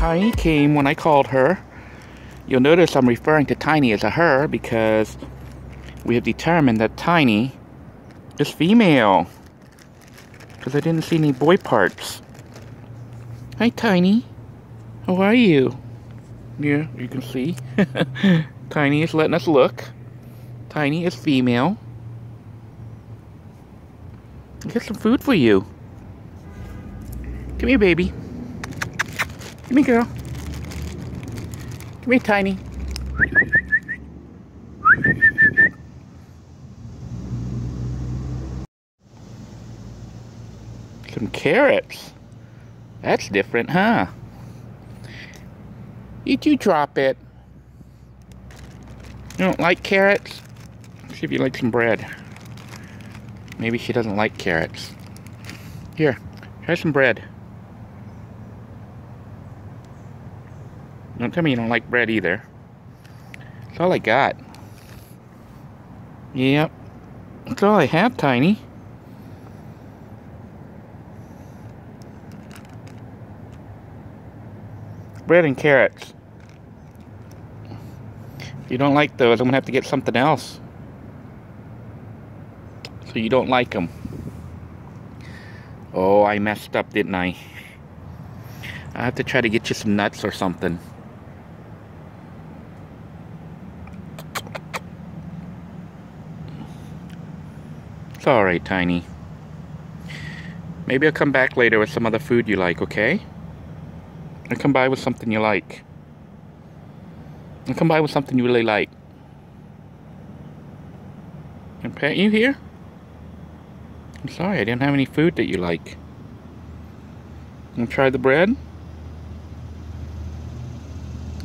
Tiny came when I called her. You'll notice I'm referring to Tiny as a her because we have determined that Tiny is female. Because I didn't see any boy parts. Hi, Tiny. How are you? Yeah, you can see. Tiny is letting us look. Tiny is female. Get some food for you. Come here, baby. Come here, girl. Come here, Tiny. Some carrots. That's different, huh? Did you drop it? You don't like carrots? See if you like some bread. Maybe she doesn't like carrots. Here, try some bread. Don't tell me you don't like bread either. That's all I got. Yep. That's all I have, Tiny. Bread and carrots. If you don't like those, I'm gonna have to get something else. So you don't like them. Oh, I messed up, didn't I? I have to try to get you some nuts or something. It's alright, Tiny. Maybe I'll come back later with some other food you like, okay? I'll come by with something you like. I'll come by with something you really like. And pet you here? I'm sorry, I didn't have any food that you like. You wanna try the bread?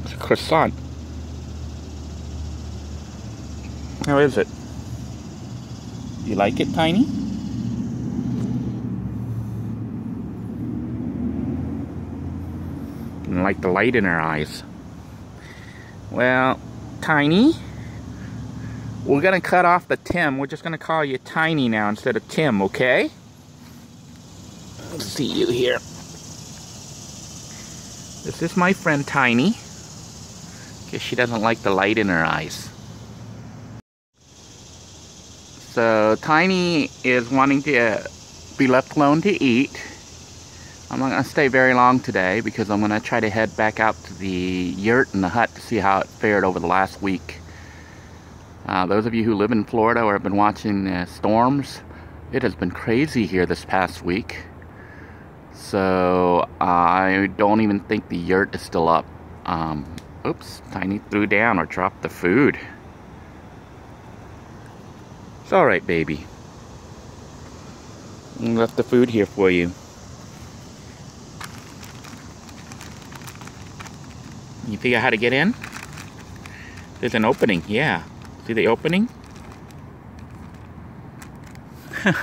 It's a croissant. How is it? You like it, Tiny? Didn't like the light in her eyes. Well, Tiny, we're gonna cut off the Tim. We're just gonna call you Tiny now instead of Tim, okay? Let's see you here. This is my friend Tiny. Guess she doesn't like the light in her eyes. So Tiny is wanting to be left alone to eat. I'm not going to stay very long today because I'm going to try to head back out to the yurt and the hut to see how it fared over the last week. Those of you who live in Florida or have been watching storms, it has been crazy here this past week. So I don't even think the yurt is still up. Oops, Tiny threw down or dropped the food. It's alright, baby. I left the food here for you. You figure out how to get in? There's an opening, yeah. See the opening? Do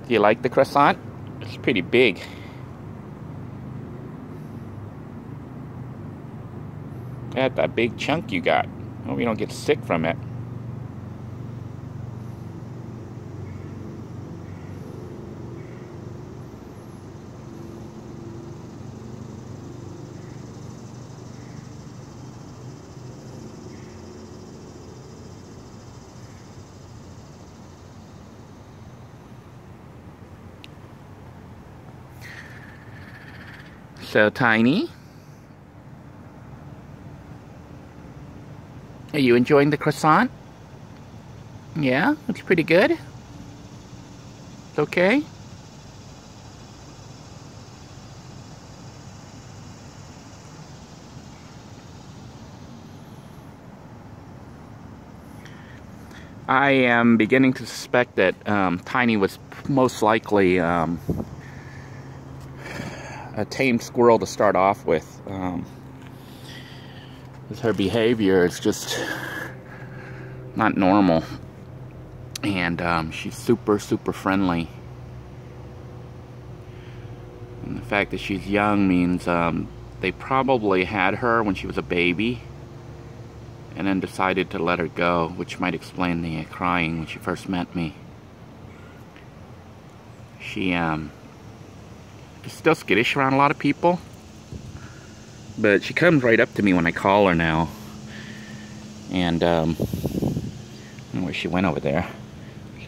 you like the croissant? It's pretty big. That's a big chunk you got. Hope you don't get sick from it. So, Tiny, are you enjoying the croissant? Yeah, it's pretty good. It's okay. I am beginning to suspect that Tiny was most likely a tame squirrel to start off with. Her behavior is just not normal, and she's super friendly, and the fact that she's young means they probably had her when she was a baby and then decided to let her go, which might explain the crying when she first met me. She is still skittish around a lot of people, but she comes right up to me when I call her now. And I don't know where she went over there,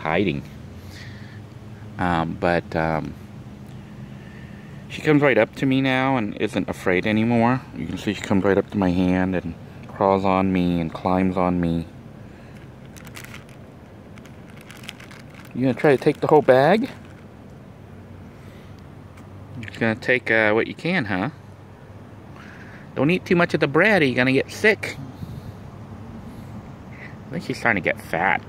hiding. She comes right up to me now and isn't afraid anymore. You can see she comes right up to my hand and crawls on me and climbs on me. You gonna try to take the whole bag? You're just gonna take what you can, huh? Don't eat too much of the bread or you're gonna get sick. I think she's starting to get fat.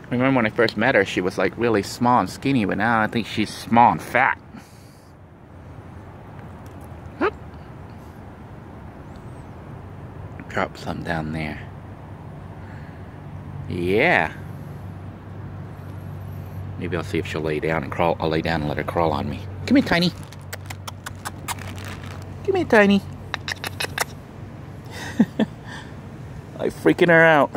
I remember when I first met her, she was like really small and skinny, but now I think she's small and fat. Hup. Drop some down there. Yeah. Maybe I'll see if she'll lay down and crawl. I'll lay down and let her crawl on me. Come here, Tiny. Come here, Tiny. I'm freaking her out.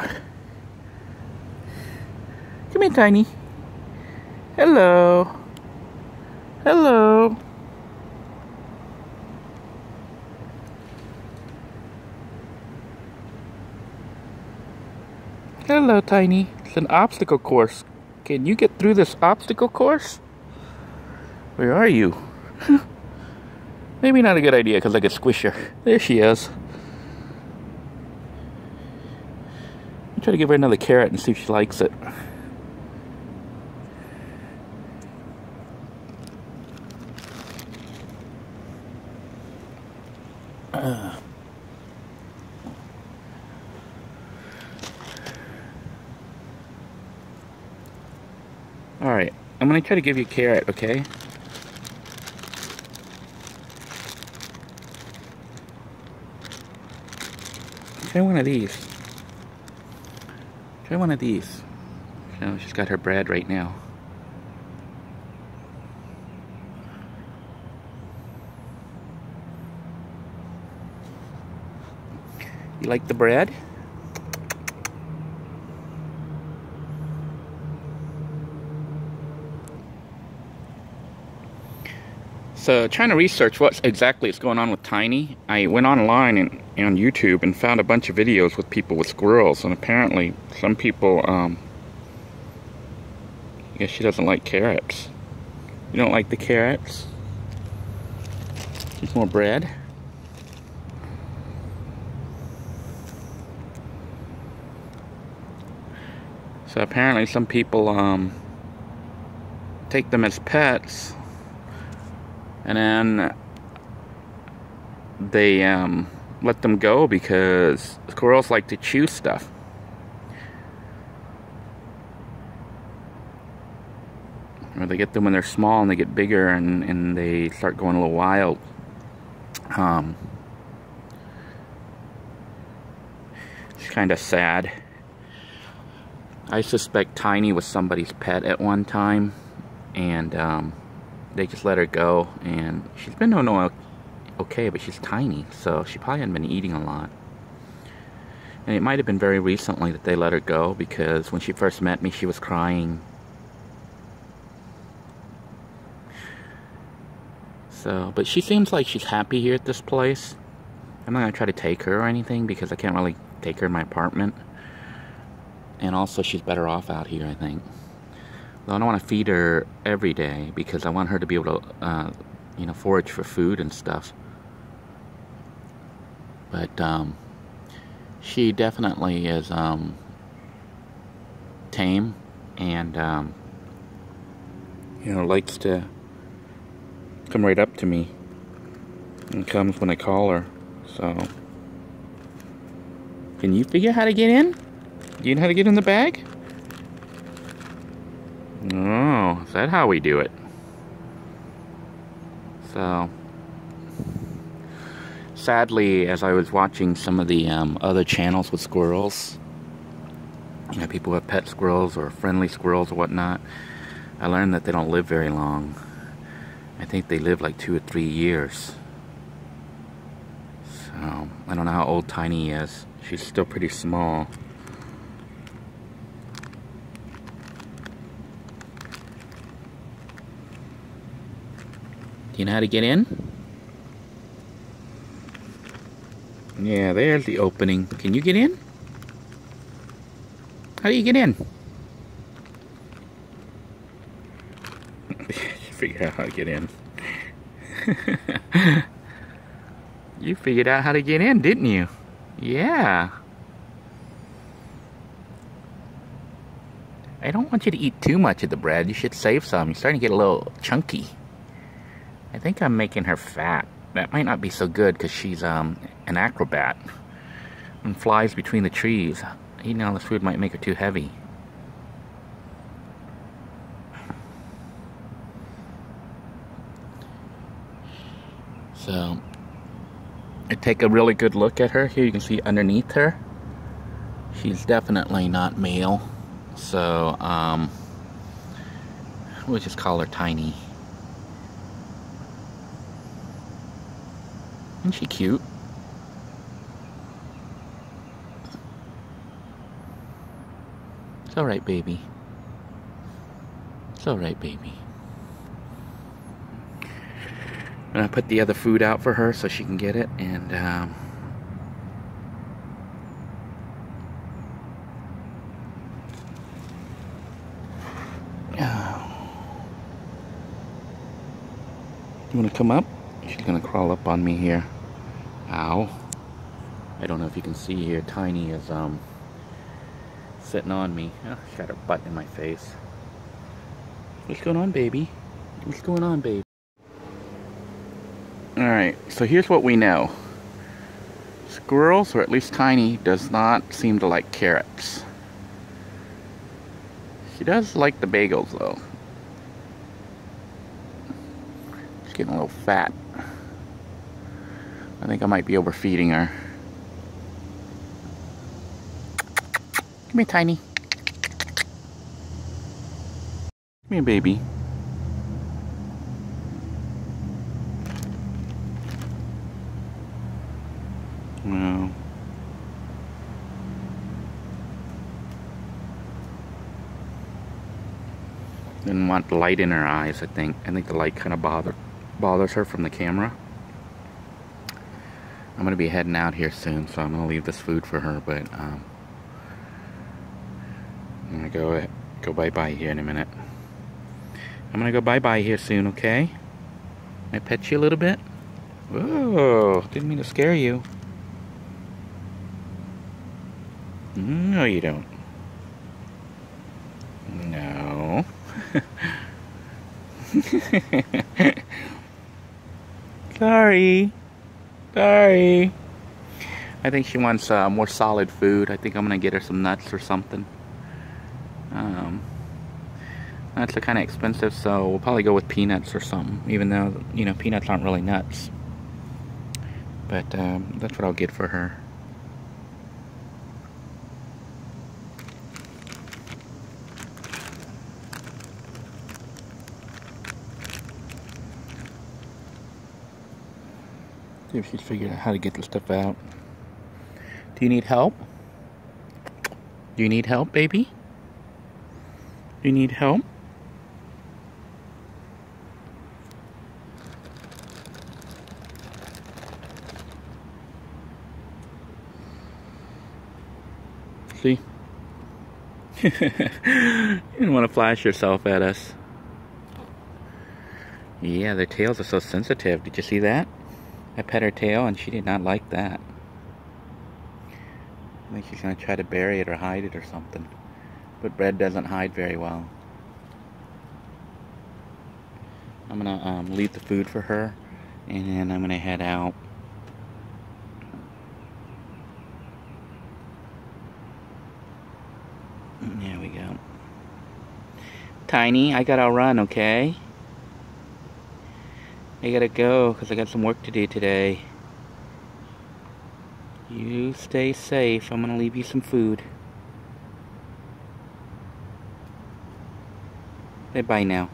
Come here, Tiny. Hello. Hello. Hello, Tiny. It's an obstacle course. Can you get through this obstacle course? Where are you? Maybe not a good idea because I could squish her. There she is. I'll try to give her another carrot and see if she likes it. Alright, I'm going to try to give you a carrot, okay? Try one of these. Try one of these. You know, she's got her bread right now. You like the bread? So trying to research what exactly is going on with Tiny, I went online and on YouTube and found a bunch of videos with people with squirrels, and apparently some people, I guess she doesn't like carrots. You don't like the carrots? Just more bread. So apparently some people take them as pets, and then they let them go because squirrels like to chew stuff. Or they get them when they're small and they get bigger and they start going a little wild. It's kind of sad. I suspect Tiny was somebody's pet at one time, and they just let her go, and she's been doing okay, but she's tiny, so she probably hadn't been eating a lot. And it might have been very recently that they let her go, because when she first met me, she was crying. So, but she seems like she's happy here at this place. I'm not going to try to take her or anything, because I can't really take her in my apartment. And also, she's better off out here, I think. Though I don't want to feed her every day because I want her to be able to, you know, forage for food and stuff. But she definitely is tame and, you know, likes to come right up to me and comes when I call her. So, can you figure out how to get in? Do you know how to get in the bag? Oh, is that how we do it? So, sadly, as I was watching some of the other channels with squirrels, you know, people who have pet squirrels or friendly squirrels or whatnot, I learned that they don't live very long. I think they live like 2 or 3 years. So, I don't know how old Tiny is. She's still pretty small. you know how to get in? Yeah, there's the opening. Can you get in? How do you get in? Figure out how to get in. You figured out how to get in, didn't you? Yeah. I don't want you to eat too much of the bread. You should save some. You're starting to get a little chunky. I think I'm making her fat. That might not be so good because she's an acrobat and flies between the trees. Eating all this food might make her too heavy. So, I take a really good look at her. Here you can see underneath her. She's definitely not male. So, we'll just call her Tiny. Isn't she cute? It's alright, baby. It's alright, baby. I'm gonna put the other food out for her so she can get it, and you wanna come up? She's gonna crawl up on me here. Ow. I don't know if you can see here, Tiny is sitting on me. Oh, she's got her butt in my face. What's going on, baby? What's going on, baby? Alright, so here's what we know. Squirrels, or at least Tiny, does not seem to like carrots. She does like the bagels, though. She's getting a little fat. I think I might be overfeeding her. Come here, Tiny. Come here, baby. No. Didn't want the light in her eyes, I think. I think the light kind of bothers her from the camera. I'm going to be heading out here soon, so I'm going to leave this food for her, but I'm going to go bye-bye here in a minute. I'm going to go bye-bye here soon, okay? I pet you a little bit? Whoa, didn't mean to scare you. No, you don't. No. Sorry. Sorry. I think she wants more solid food. I think I'm gonna get her some nuts or something. Nuts are kind of expensive, so we'll probably go with peanuts or something, even though, you know, peanuts aren't really nuts. But that's what I'll get for her. See if she's figured out how to get this stuff out. Do you need help? Do you need help, baby? Do you need help? See? You didn't want to flash yourself at us. Yeah, their tails are so sensitive. Did you see that? I pet her tail and she did not like that. I think she's going to try to bury it or hide it or something. But bread doesn't hide very well. I'm going to leave the food for her, and then I'm going to head out. There we go. Tiny, I gotta run, okay? I gotta go because I got some work to do today. You stay safe. I'm gonna leave you some food. Say bye now.